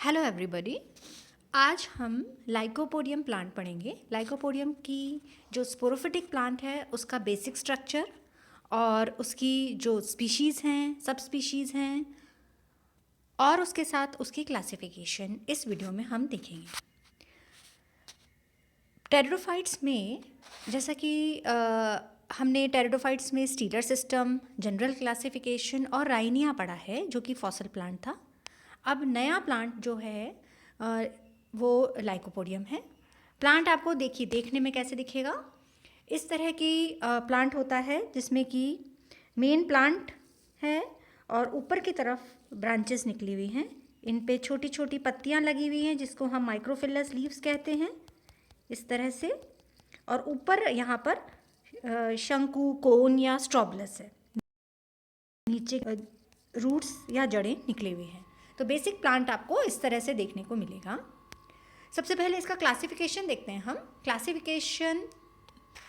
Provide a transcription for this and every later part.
Hello everybody. आज हम lycopodium plant पढ़ेंगे। लाइकोपोडियम की जो स्पोरोफिटिक प्लांट है उसका बेसिक स्ट्रक्चर और उसकी जो स्पीशीज़ हैं, सब स्पीशीज़ हैं और उसके साथ उसकी क्लासिफिकेशन इस वीडियो में हम देखेंगे। टेरिडोफाइट्स में जैसा कि हमने टेरिडोफाइट्स में स्टीलर सिस्टम, जनरल क्लासिफिकेशन और राइनिया पढ़ा है जो कि फॉसल प्लांट था। अब नया प्लांट जो है वो लाइकोपोडियम है। प्लांट आपको देखने में कैसे दिखेगा, इस तरह की प्लांट होता है जिसमें कि मेन प्लांट है और ऊपर की तरफ ब्रांचेस निकली हुई हैं। इन पे छोटी छोटी पत्तियां लगी हुई हैं जिसको हम माइक्रोफिलस लीव्स कहते हैं, इस तरह से। और ऊपर यहाँ पर शंकु, कोन या स्ट्रॉबलस है, नीचे रूट्स या जड़ें निकली हुई हैं। तो बेसिक प्लांट आपको इस तरह से देखने को मिलेगा। सबसे पहले इसका क्लासिफिकेशन देखते हैं हम। क्लासिफिकेशन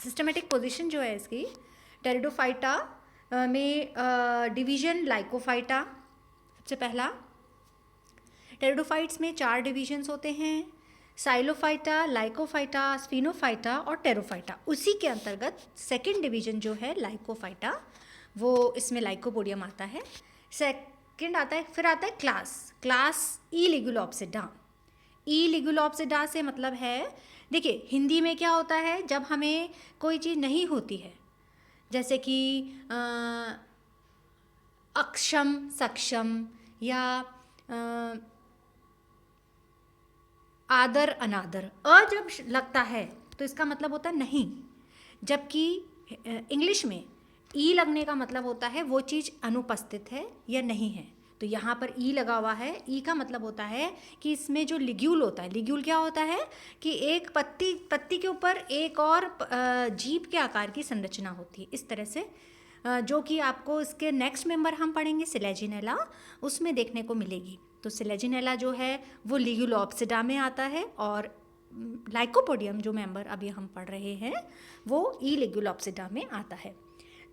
सिस्टमेटिक पोजीशन जो है इसकी, टेरिडोफाइटा में डिवीजन लाइकोफाइटा सबसे पहला। टेरिडोफाइट्स में 4 डिवीजन्स होते हैं, साइलोफाइटा, लाइकोफाइटा, स्फिनोफाइटा और टेरोफाइटा। उसी के अंतर्गत सेकेंड डिवीजन जो है लाइकोफाइटा, वो इसमें लाइकोपोडियम आता है। सेकेंड आता है, फिर आता है क्लास ई लिगुलोप्सिडा। ई लिगुलोप्सिडा से मतलब है, देखिए हिंदी में क्या होता है जब हमें कोई चीज़ नहीं होती है, जैसे कि अक्षम, सक्षम या आदर, अनादर। जब लगता है तो इसका मतलब होता है नहीं, जबकि इंग्लिश में ई लगने का मतलब होता है वो चीज़ अनुपस्थित है या नहीं है। तो यहाँ पर ई लगा हुआ है। ई का मतलब होता है कि इसमें जो लिग्यूल होता है, लिग्यूल क्या होता है कि एक पत्ती के ऊपर एक और जीभ के आकार की संरचना होती है, इस तरह से, जो कि आपको इसके नेक्स्ट मेंबर हम पढ़ेंगे सिलेजिनेला, उसमें देखने को मिलेगी। तो सिलेजिनेला जो है वो लिगुलोप्सिडा में आता है और लाइकोपोडियम जो मेंबर अभी हम पढ़ रहे हैं वो ई लिगुलोप्सिडा में आता है।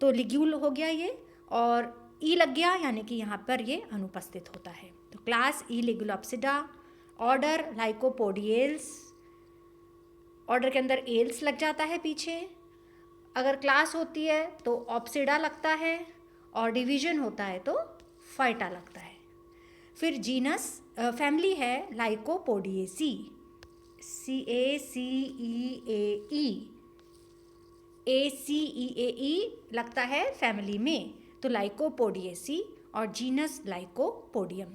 तो लिग्यूल हो गया ये और ई लग गया, यानी कि यहाँ पर ये अनुपस्थित होता है। तो क्लास ई लिगुलोप्सिडा, ऑर्डर लाइकोपोडियल्स, ऑर्डर के अंदर एल्स लग जाता है पीछे। अगर क्लास होती है तो ऑप्सिडा लगता है और डिवीजन होता है तो फाइटा लगता है। फिर जीनस, फैमिली है लाइकोपोडिएसी, ACEAE लगता है फैमिली में, तो लाइकोपोडिएसी और जीनस लाइकोपोडियम।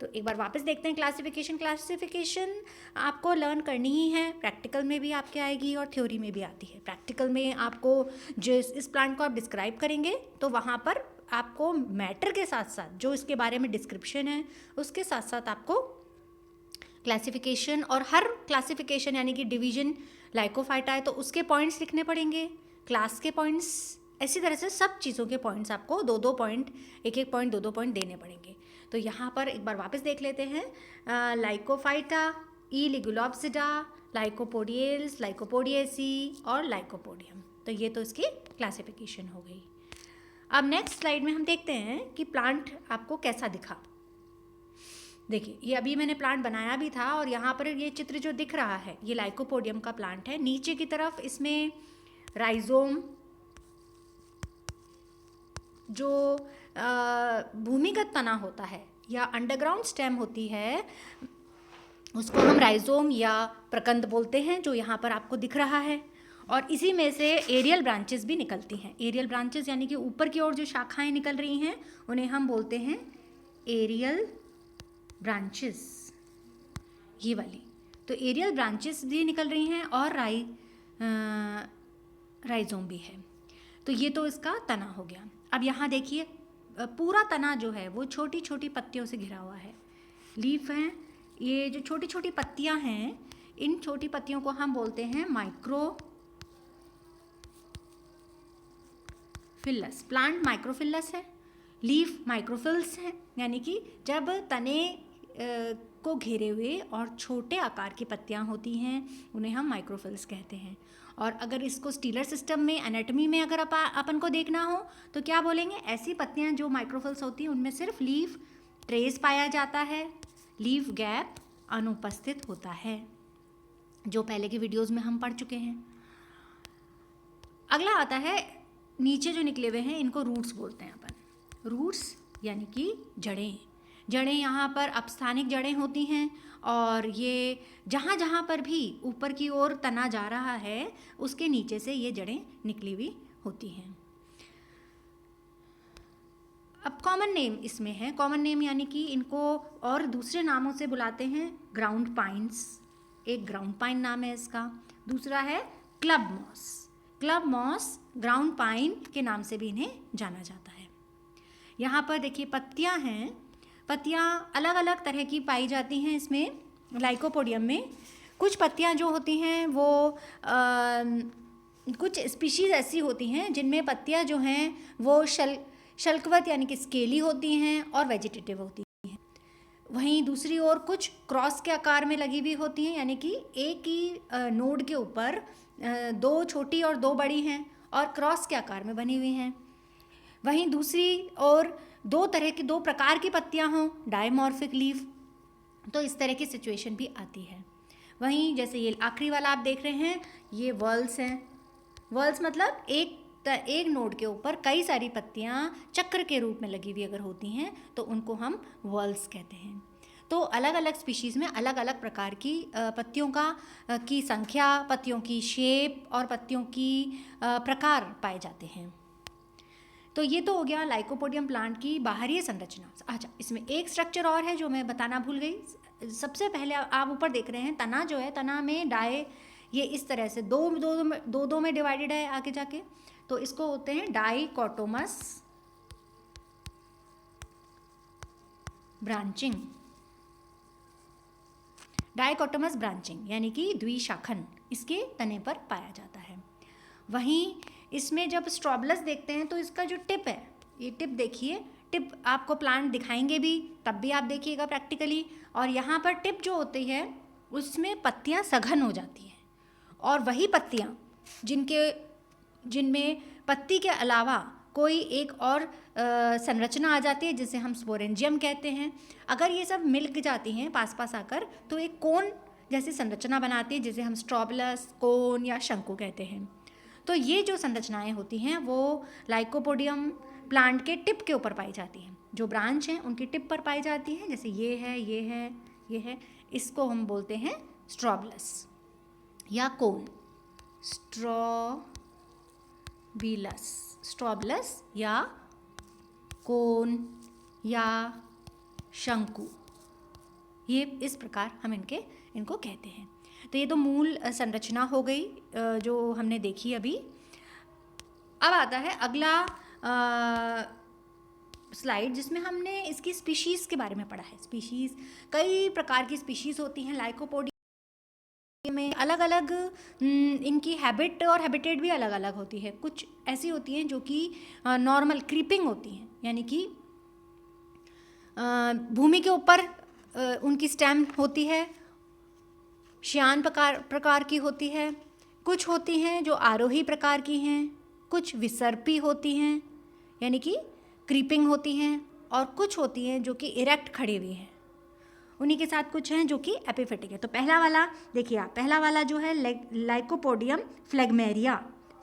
तो एक बार वापस देखते हैं क्लासिफिकेशन आपको लर्न करनी ही है, प्रैक्टिकल में भी आपके आएगी और थ्योरी में भी आती है। प्रैक्टिकल में आपको जो इस प्लांट को आप डिस्क्राइब करेंगे तो वहाँ पर आपको मैटर के साथ साथ जो इसके बारे में डिस्क्रिप्शन है उसके साथ साथ आपको क्लासिफिकेशन, और हर क्लासिफिकेशन यानी कि डिवीजन लाइकोफाइटा है तो उसके पॉइंट्स लिखने पड़ेंगे, क्लास के पॉइंट्स, ऐसी तरह से सब चीज़ों के पॉइंट्स आपको 2-2 पॉइंट, 1-1 पॉइंट, 2-2 पॉइंट देने पड़ेंगे। तो यहाँ पर एक बार वापस देख लेते हैं, लाइकोफाइटा, ई लिगुलोप्सिडा, लाइकोपोडियल्स, लाइकोपोडिएसी और लाइकोपोडियम। तो ये तो इसकी क्लासिफिकेशन हो गई। अब नेक्स्ट स्लाइड में हम देखते हैं कि प्लांट आपको कैसा दिखा। देखिए ये अभी मैंने प्लांट बनाया भी था और यहाँ पर ये चित्र जो दिख रहा है ये लाइकोपोडियम का प्लांट है। नीचे की तरफ इसमें राइजोम, जो भूमिगत तना होता है या अंडरग्राउंड स्टेम होती है, उसको हम राइजोम या प्रकंद बोलते हैं, जो यहाँ पर आपको दिख रहा है। और इसी में से एरियल ब्रांचेस भी निकलती हैं। एरियल ब्रांचेस यानी कि ऊपर की ओर जो शाखाएं निकल रही हैं उन्हें हम बोलते हैं एरियल ब्रांचेस, ये वाली। तो एरियल ब्रांचेस भी निकल रही हैं और राइजोम भी है। तो ये तो इसका तना हो गया। अब यहाँ देखिए पूरा तना जो है वो छोटी छोटी पत्तियों से घिरा हुआ है, लीफ हैं। ये जो छोटी छोटी पत्तियाँ हैं, इन छोटी पत्तियों को हम बोलते हैं माइक्रोफिलस। प्लांट माइक्रोफिलस है, लीफ माइक्रोफिल्स है, यानी कि जब तने को घेरे हुए और छोटे आकार की पत्तियां होती हैं उन्हें हम माइक्रोफिल्स कहते हैं। और अगर इसको स्टीलर सिस्टम में, एनाटॉमी में अगर अपन को देखना हो तो क्या बोलेंगे, ऐसी पत्तियां जो माइक्रोफिल्स होती हैं उनमें सिर्फ लीफ ट्रेस पाया जाता है, लीफ गैप अनुपस्थित होता है, जो पहले के वीडियोस में हम पढ़ चुके हैं। अगला आता है, नीचे जो निकले हुए हैं इनको रूट्स बोलते हैं अपन। रूट्स यानी कि जड़ें। जड़ें यहाँ पर अपस्थानिक जड़ें होती हैं, और ये जहाँ जहाँ पर भी ऊपर की ओर तना जा रहा है उसके नीचे से ये जड़ें निकली हुई होती हैं। अब कॉमन नेम इसमें है। कॉमन नेम यानी कि इनको और दूसरे नामों से बुलाते हैं। ग्राउंड पाइन्स, एक ग्राउंड पाइन नाम है इसका। दूसरा है club moss. Club moss ground pine के नाम से भी इन्हें जाना जाता है। यहाँ पर देखिए पत्तियाँ हैं। पत्तियाँ अलग अलग तरह की पाई जाती हैं इसमें, लाइकोपोडियम में। कुछ पत्तियाँ जो होती हैं वो कुछ स्पीशीज़ ऐसी होती हैं जिनमें पत्तियाँ जो हैं वो शल्कवत यानी कि स्केली होती हैं और वेजिटेटिव होती हैं। वहीं दूसरी ओर कुछ क्रॉस के आकार में लगी हुई होती हैं, यानी कि एक ही नोड के ऊपर दो छोटी और दो बड़ी हैं और क्रॉस के आकार में बनी हुई हैं। वहीं दूसरी ओर दो प्रकार की पत्तियां हों, डायमॉर्फिक लीफ, तो इस तरह की सिचुएशन भी आती है। वहीं जैसे ये आखिरी वाला आप देख रहे हैं, ये वर्ल्स हैं। वर्ल्स मतलब एक नोड के ऊपर कई सारी पत्तियां चक्र के रूप में लगी हुई अगर होती हैं तो उनको हम वर्ल्स कहते हैं। तो अलग अलग स्पीशीज़ में अलग अलग प्रकार की पत्तियों की संख्या, पत्तियों की शेप और पत्तियों की प्रकार पाए जाते हैं। तो ये तो हो गया लाइकोपोडियम प्लांट की बाहरी संरचना। अच्छा, इसमें एक स्ट्रक्चर और है जो मैं बताना भूल गई। सबसे पहले आप ऊपर देख रहे हैं तना जो है, तना में ये इस तरह से दो में डिवाइडेड है आगे जाके, तो इसको होते हैं डाइकोटोमस ब्रांचिंग। डाइकोटोमस ब्रांचिंग यानी कि द्विशाखन इसके तने पर पाया जाता है। वहीं इसमें जब स्ट्रॉबलस देखते हैं तो इसका जो टिप है, ये टिप देखिए, टिप आपको प्लांट दिखाएंगे भी तब भी आप देखिएगा प्रैक्टिकली। और यहाँ पर टिप जो होती है उसमें पत्तियाँ सघन हो जाती हैं, और वही पत्तियाँ जिनमें पत्ती के अलावा कोई एक और संरचना आ जाती है जिसे हम स्पोरेंजियम कहते हैं। अगर ये सब मिल जाती हैं पास पास आकर तो एक कोन जैसी संरचना बनाती है जिसे हम स्ट्रॉबलस, कोन या शंकु कहते हैं। तो ये जो संरचनाएं होती हैं वो लाइकोपोडियम प्लांट के टिप के ऊपर पाई जाती हैं। जो ब्रांच हैं उनकी टिप पर पाई जाती हैं, जैसे ये है, ये है, ये है। इसको हम बोलते हैं स्ट्रॉबलस या कोन। स्ट्रॉबलस या कोन या शंकु, ये इस प्रकार हम इनको कहते हैं। तो ये तो मूल संरचना हो गई जो हमने देखी अभी। अब आता है अगला स्लाइड जिसमें हमने इसकी स्पीशीज़ के बारे में पढ़ा है। स्पीशीज़, कई प्रकार की स्पीशीज़ होती हैं लाइकोपोडियम में। अलग अलग इनकी हैबिट और हैबिटेट भी अलग अलग होती है। कुछ ऐसी होती हैं जो कि नॉर्मल क्रीपिंग होती हैं, यानी कि भूमि के ऊपर उनकी स्टेम होती है, श्यान प्रकार की होती है। कुछ होती हैं जो आरोही प्रकार की हैं, कुछ विसर्पी होती हैं यानी कि क्रीपिंग होती हैं, और कुछ होती हैं जो कि इरेक्ट खड़ी हुई हैं। उन्हीं के साथ कुछ हैं जो कि एपिफिटिक है। तो पहला वाला देखिए आप, पहला वाला जो है लाइकोपोडियम फ्लेगमेरिया।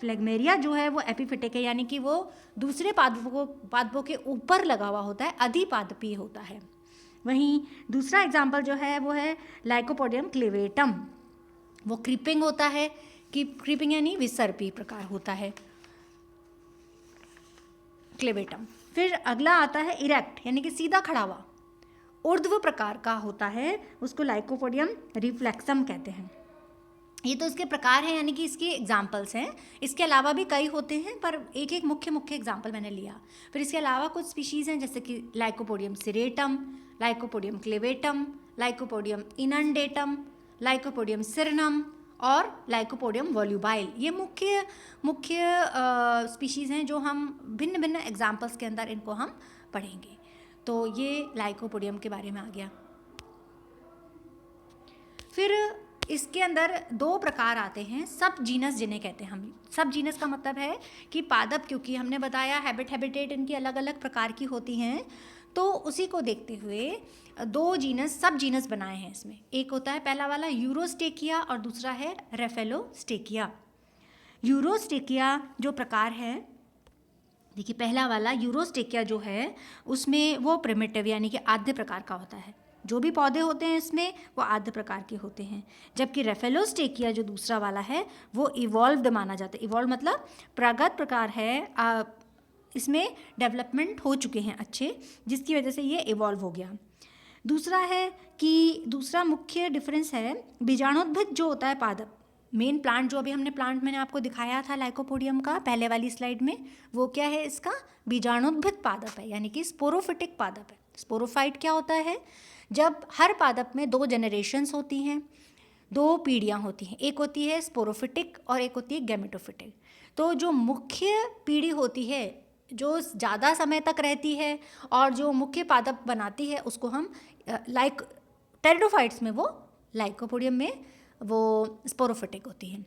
फ्लेगमेरिया जो है वो एपिफिटिक है, यानी कि वो दूसरे पादपों के ऊपर लगा हुआ होता है, अधिपादपीय होता है। वहीं दूसरा एग्जाम्पल जो है वो है लाइकोपोडियम क्लेवेटम। वो क्रीपिंग होता है, कि क्रीपिंग यानी विसर्पी प्रकार होता है क्लेवेटम। फिर अगला आता है इरेक्ट, यानी कि सीधा खड़ा हुआ, ऊर्ध्व प्रकार का होता है, उसको लाइकोपोडियम रिफ्लेक्सम कहते हैं। ये तो इसके प्रकार हैं, यानी कि इसके एग्जाम्पल्स हैं। इसके अलावा भी कई होते हैं, पर एक एक मुख्य एग्जाम्पल मैंने लिया। फिर इसके अलावा कुछ स्पीशीज़ हैं जैसे कि Lycopodium serratum, Lycopodium clavatum, Lycopodium inundatum, Lycopodium cernuum और लाइकोपोडियम वॉल्यूबाइल। ये मुख्य स्पीशीज़ हैं जो हम भिन्न भिन्न एग्जाम्पल्स के अंदर इनको हम पढ़ेंगे। तो ये लाइकोपोडियम के बारे में आ गया। फिर इसके अंदर दो प्रकार आते हैं, सब जीनस जिन्हें कहते हैं हम। सब जीनस का मतलब है कि पादप, क्योंकि हमने बताया हैबिटेट इनकी अलग अलग प्रकार की होती हैं, तो उसी को देखते हुए दो जीनस सब जीनस बनाए हैं इसमें। एक होता है पहला वाला यूरोस्टेकिया और दूसरा है रेफेलोस्टेकिया। यूरोस्टेकिया जो प्रकार है, देखिए पहला वाला यूरोस्टेकिया जो है उसमें वो प्रिमिटिव यानी कि आद्य प्रकार का होता है। जो भी पौधे होते हैं इसमें वो आद्य प्रकार के होते हैं। जबकि रेफेलोस्टेकिया जो दूसरा वाला है वो इवॉल्व्ड माना जाता है। इवॉल्व मतलब प्रगत प्रकार है, इसमें डेवलपमेंट हो चुके हैं अच्छे, जिसकी वजह से ये इवॉल्व हो गया। दूसरा है कि दूसरा मुख्य डिफरेंस है बीजाणुद्भिद जो होता है पादप, मेन प्लांट जो अभी हमने प्लांट मैंने आपको दिखाया था लाइकोपोडियम का पहले वाली स्लाइड में, वो क्या है इसका बीजाणुद्भिद पादप है, यानी कि स्पोरोफिटिक पादप है। स्पोरोफाइट क्या होता है, जब हर पादप में दो जनरेशन्स होती हैं, दो पीढ़ियाँ होती हैं, एक होती है स्पोरोफिटिक और एक होती है गैमेटोफिटिक। तो जो मुख्य पीढ़ी होती है जो ज़्यादा समय तक रहती है और जो मुख्य पादप बनाती है उसको हम लाइक टेरिडोफाइट्स में वो लाइकोपोडियम में वो स्पोरोफिटिक होती है।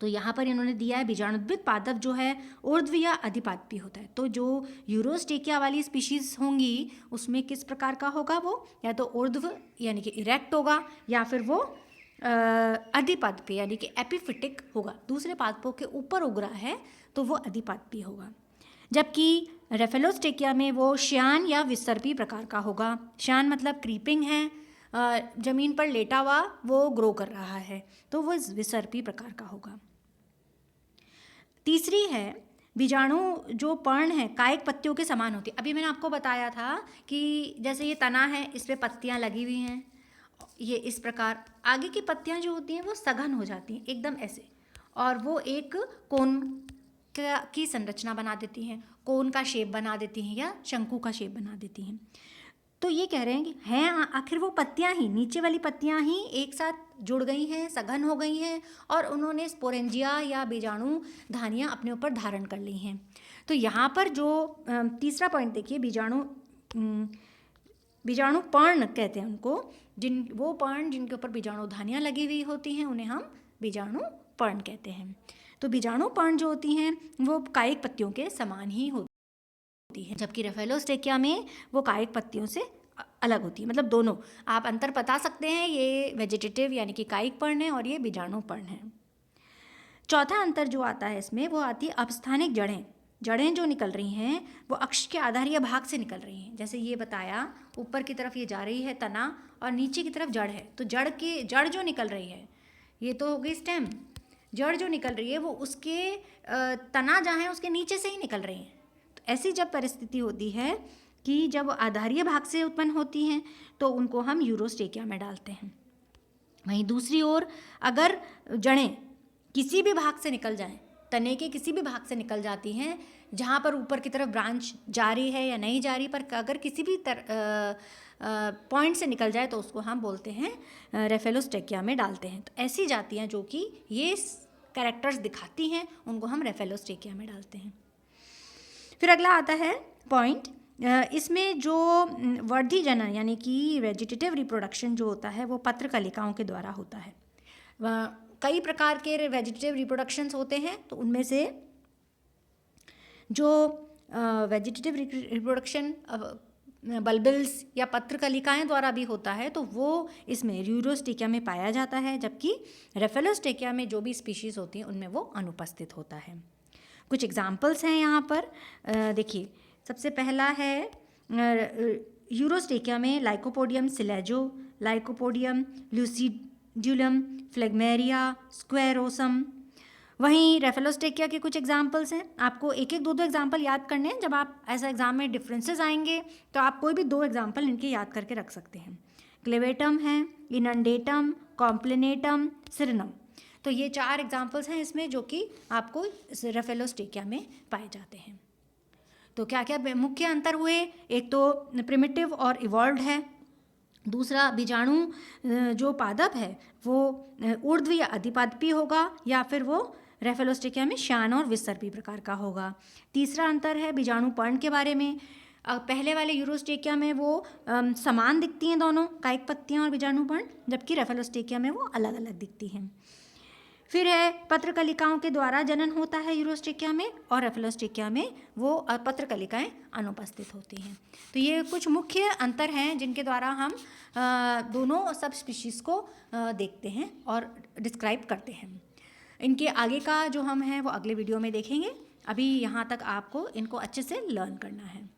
तो यहाँ पर इन्होंने दिया है बीजाणुद्भिद पादप जो है ऊर्ध्व या अधिपादपी होता है। तो जो यूरोस्टेकिया वाली स्पीशीज़ होंगी उसमें किस प्रकार का होगा, वो या तो ऊर्ध्व यानी कि इरेक्ट होगा या फिर वो अधिपादपी यानी कि एपिफिटिक होगा। दूसरे पादपों के ऊपर उग रहा है तो वो अधिपादपी होगा। जबकि रेफेलोस्टेकिया में वो श्यान या विसर्पी प्रकार का होगा। श्यान मतलब क्रीपिंग है, जमीन पर लेटा हुआ वो ग्रो कर रहा है, तो वो विसर्पी प्रकार का होगा। तीसरी है बीजाणु जो पर्ण है कायिक पत्तियों के समान होती है। अभी मैंने आपको बताया था कि जैसे ये तना है, इस पर पत्तियाँ लगी हुई हैं, ये इस प्रकार आगे की पत्तियाँ जो होती हैं वो सघन हो जाती हैं एकदम ऐसे, और वो एक कोन की संरचना बना देती हैं, कोन का शेप बना देती हैं या शंकु का शेप बना देती हैं। तो ये कह रहे हैं कि हैं आखिर वो पत्तियां ही, नीचे वाली पत्तियां ही एक साथ जुड़ गई हैं, सघन हो गई हैं और उन्होंने स्पोरेंजिया या बीजाणु धानियाँ अपने ऊपर धारण कर ली हैं। तो यहाँ पर जो तीसरा पॉइंट देखिए, बीजाणु पर्ण कहते हैं उनको, वो पर्ण जिनके ऊपर बीजाणु धानियाँ लगी हुई होती हैं उन्हें हम बीजाणु पर्ण कहते हैं। तो बीजाणु पर्ण जो होती हैं वो कायिक पत्तियों के समान ही होती है, जबकि रेफेलोस्टेकिया में वो कायिक पत्तियों से अलग होती है। मतलब दोनों आप अंतर बता सकते हैं, ये वेजिटेटिव यानी कि कायिक पर्ण है और ये बीजाणु पर्ण है। चौथा अंतर जो आता है इसमें वो आती है अपस्थानिक जड़ें। जड़ें जो निकल रही हैं वो अक्ष के आधारीय भाग से निकल रही हैं। जैसे ये बताया ऊपर की तरफ ये जा रही है तना और नीचे की तरफ जड़ है, तो जड़ जो निकल रही है ये तो हो गई स्टेम, जड़ जो निकल रही है वो उसके तना जहाँ है उसके नीचे से ही निकल रही है। तो ऐसी जब परिस्थिति होती है कि जब आधारीय भाग से उत्पन्न होती हैं तो उनको हम यूरोस्टेकिया में डालते हैं। वहीं दूसरी ओर अगर जड़ें किसी भी भाग से निकल जाएं, तने के किसी भी भाग से निकल जाती हैं जहाँ पर ऊपर की तरफ ब्रांच जारी है या नहीं जारी, पर अगर किसी भी पॉइंट से निकल जाए तो उसको हम बोलते हैं रेफेलोस्टेकिया में डालते हैं। तो ऐसी जातियाँ जो कि ये कैरेक्टर्स दिखाती हैं उनको हम रेफेलोस्टेकिया में डालते हैं। फिर अगला आता है पॉइंट, इसमें जो वर्धी जनन यानी कि वेजिटेटिव रिप्रोडक्शन जो होता है वो पत्र कलिकाओं के द्वारा होता है। कई प्रकार के वेजिटेटिव रिप्रोडक्शंस होते हैं, तो उनमें से जो वेजिटेटिव रिप्रोडक्शन बल्बिल्स या पत्र कलिकाएँ द्वारा भी होता है तो वो इसमें यूरोस्टेकिया में पाया जाता है, जबकि रेफेलोस्टेकिया में जो भी स्पीशीज़ होती हैं उनमें वो अनुपस्थित होता है। कुछ एग्जाम्पल्स हैं यहाँ पर, देखिए सबसे पहला है यूरोस्टेकिया में लाइकोपोडियम सिलेजो, लाइकोपोडियम लूसिड्यूलम, फ्लेगमेरिया, स्क्वेरोसम। वहीं रेफेलोस्टेकिया के कुछ एग्जाम्पल्स हैं, आपको एक एक दो दो एग्जाम्पल याद करने हैं। जब आप ऐसा एग्जाम में डिफरेंसेस आएंगे तो आप कोई भी दो एग्जाम्पल इनके याद करके रख सकते हैं। क्लेवेटम है, इनंडेटम, कॉम्प्लिनेटम, सिरनम। तो ये 4 एग्जाम्पल्स हैं इसमें जो कि आपको रेफेलोस्टेकिया में पाए जाते हैं। तो क्या क्या मुख्य अंतर हुए, एक तो प्रिमिटिव और इवॉल्व्ड है, दूसरा बीजाणु जो पादप है वो ऊर्ध्व या अधिपादपी होगा या फिर वो रेफेलोस्टेकिया में श्यान और विसर्पी प्रकार का होगा। तीसरा अंतर है बीजाणु पर्ण के बारे में, पहले वाले यूरोस्टेकिया में वो समान दिखती हैं दोनों कायिक पत्तियाँ और बीजाणु पर्ण, जबकि रेफेलोस्टेकिया में वो अलग अलग दिखती हैं। फिर है पत्रकलिकाओं के द्वारा जनन होता है यूरोस्ट्रेकिया में, और एफिलोस्ट्रेकिया में वो पत्रकलिकाएं अनुपस्थित होती हैं। तो ये कुछ मुख्य अंतर हैं जिनके द्वारा हम दोनों सब स्पीशीज़ को देखते हैं और डिस्क्राइब करते हैं। इनके आगे का जो हम हैं वो अगले वीडियो में देखेंगे। अभी यहाँ तक आपको इनको अच्छे से लर्न करना है।